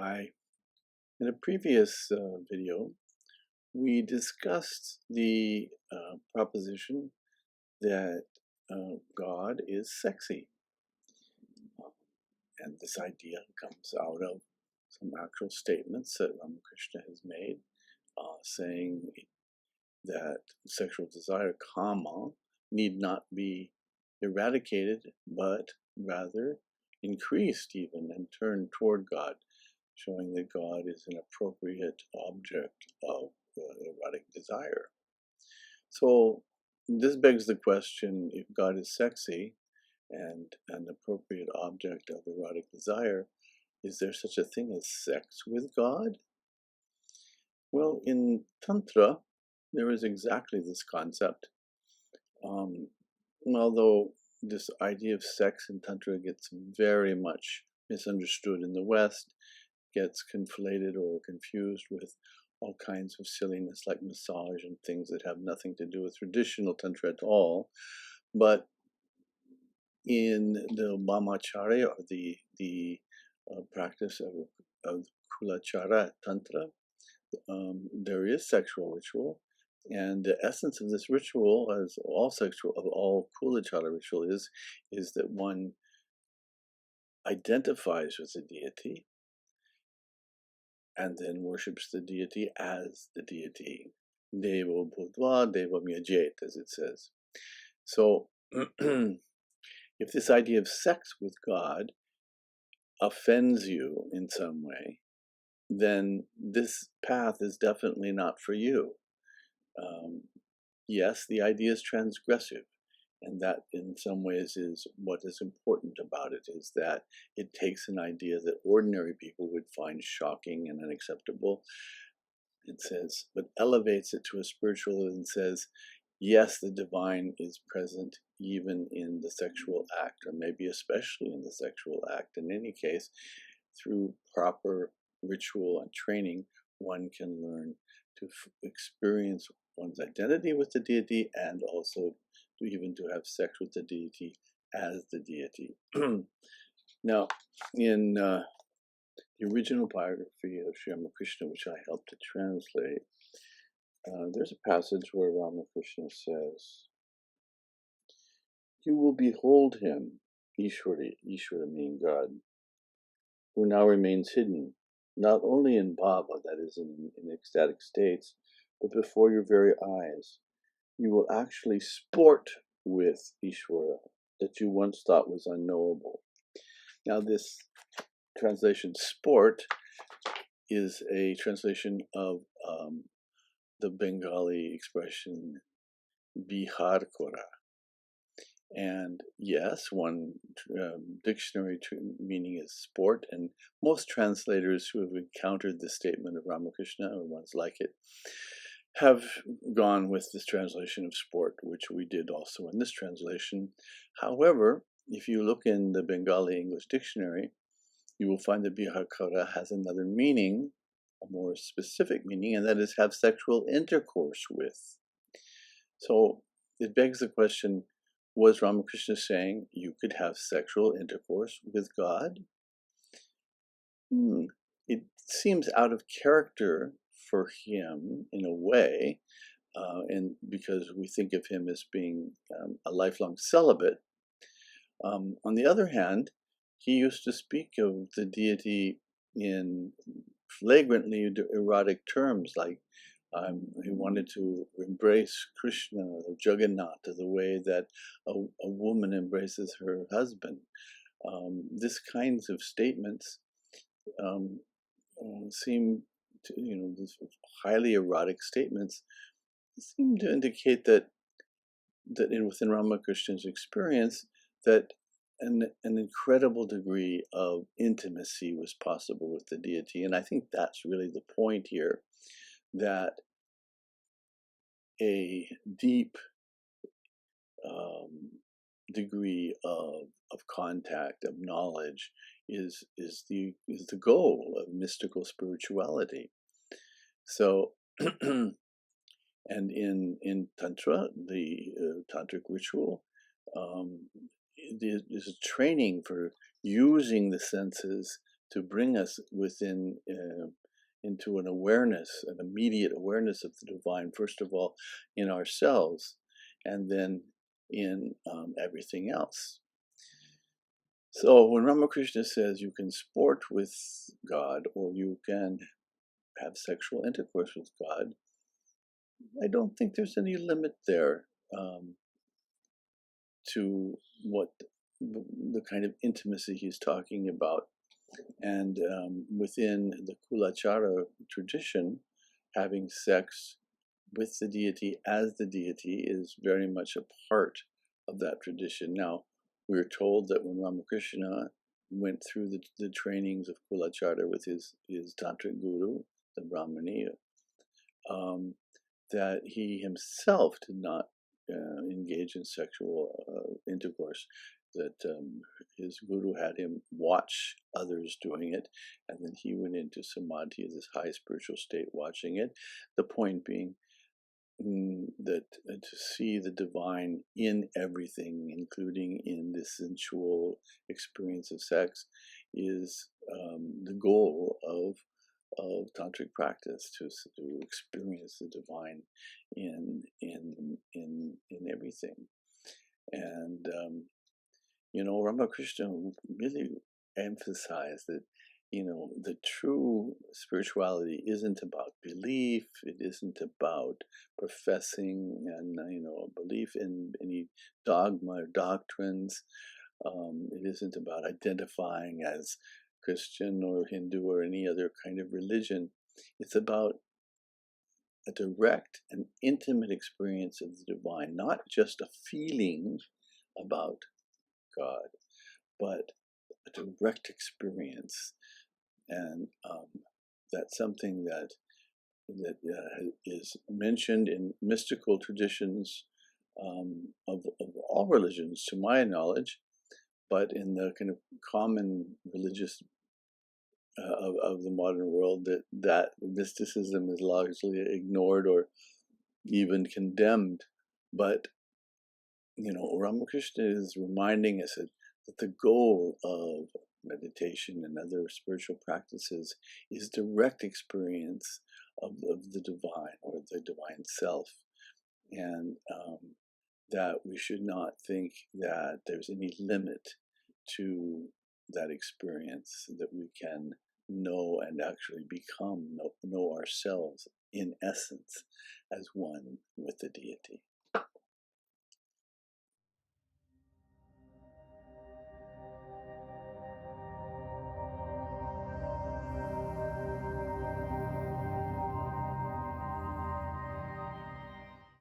Hi. In a previous video, we discussed the proposition that God is sexy. And this idea comes out of some actual statements that Ramakrishna has made, saying that sexual desire, kama, need not be eradicated, but rather increased even and turned toward God, showing that God is an appropriate object of erotic desire. So this begs the question, if God is sexy and an appropriate object of erotic desire, is there such a thing as sex with God? Well, in Tantra, there is exactly this concept. Although this idea of sex in Tantra gets very much misunderstood in the West, gets conflated or confused with all kinds of silliness like massage and things that have nothing to do with traditional Tantra at all. But in the Brahmacharya, or the practice of Kulachara Tantra, there is sexual ritual, and the essence of this ritual, as all Kulachara ritual is that one identifies with the deity and then worships the deity as the deity. Devo Bhutva Devam Yajet, as it says. So, if this idea of sex with God offends you in some way, then this path is definitely not for you. Yes, the idea is transgressive, and that in some ways is what is important about it, is that it takes an idea that ordinary people would find shocking and unacceptable, it says, but elevates it to a spiritual and says, yes, the divine is present even in the sexual act, or maybe especially in the sexual act. In any case, through proper ritual and training, one can learn to experience one's identity with the deity, and also to have sex with the deity as the deity. Now, in the original biography of Sri Ramakrishna, which I helped to translate, there's a passage where Ramakrishna says, "You will behold him, Ishwara meaning God, who now remains hidden, not only in bhava, that is, in ecstatic states, but before your very eyes. You will actually sport with Ishwara that you once thought was unknowable." Now, this translation, sport, is a translation of the Bengali expression bihar kora. And yes, one dictionary meaning is sport, and most translators who have encountered the statement of Ramakrishna, or ones like it, have gone with this translation of sport, which we did also in this translation. However, if you look in the Bengali English dictionary, you will find that bihakara has another meaning, a more specific meaning, and that is have sexual intercourse with. So it begs the question, was Ramakrishna saying you could have sexual intercourse with God? It seems out of character for him in a way, and because we think of him as being a lifelong celibate. On the other hand, he used to speak of the deity in flagrantly erotic terms, like he wanted to embrace Krishna or Jagannath the way that a woman embraces her husband. This kinds of statements seem to, these highly erotic statements seem to indicate that within Ramakrishna's experience, that an incredible degree of intimacy was possible with the deity. And I think that's really the point here, that a deep degree of contact, of knowledge, is the goal of mystical spirituality. So, and in Tantra, the tantric ritual, is a training for using the senses to bring us within into an awareness, an immediate awareness of the divine, first of all in ourselves, and then in everything else. So when Ramakrishna says you can sport with God or you can have sexual intercourse with God, I don't think there's any limit there to what the kind of intimacy he's talking about. And within the Kulachara tradition, having sex with the deity as the deity is very much a part of that tradition. Now, we're told that when Ramakrishna went through the trainings of Kulachara with his tantric guru, the Brahmani, that he himself did not engage in sexual intercourse, that his guru had him watch others doing it, and then he went into samadhi, this high spiritual state, watching it. The point being that to see the divine in everything, including in the sensual experience of sex, is the goal of tantric practice, to experience the divine in everything. And Ramakrishna really emphasized that the true spirituality isn't about belief, it isn't about professing and belief in any dogma or doctrines. It isn't about identifying as Christian or Hindu or any other kind of religion. It's about a direct and intimate experience of the divine, not just a feeling about God, but a direct experience. And that's something that is mentioned in mystical traditions of all religions, to my knowledge, but in the kind of common religious of the modern world, that mysticism is largely ignored or even condemned. But Ramakrishna is reminding us that the goal of meditation and other spiritual practices is direct experience of the divine or the divine self, and that we should not think that there's any limit to that experience, that we can know and actually know ourselves in essence as one with the deity.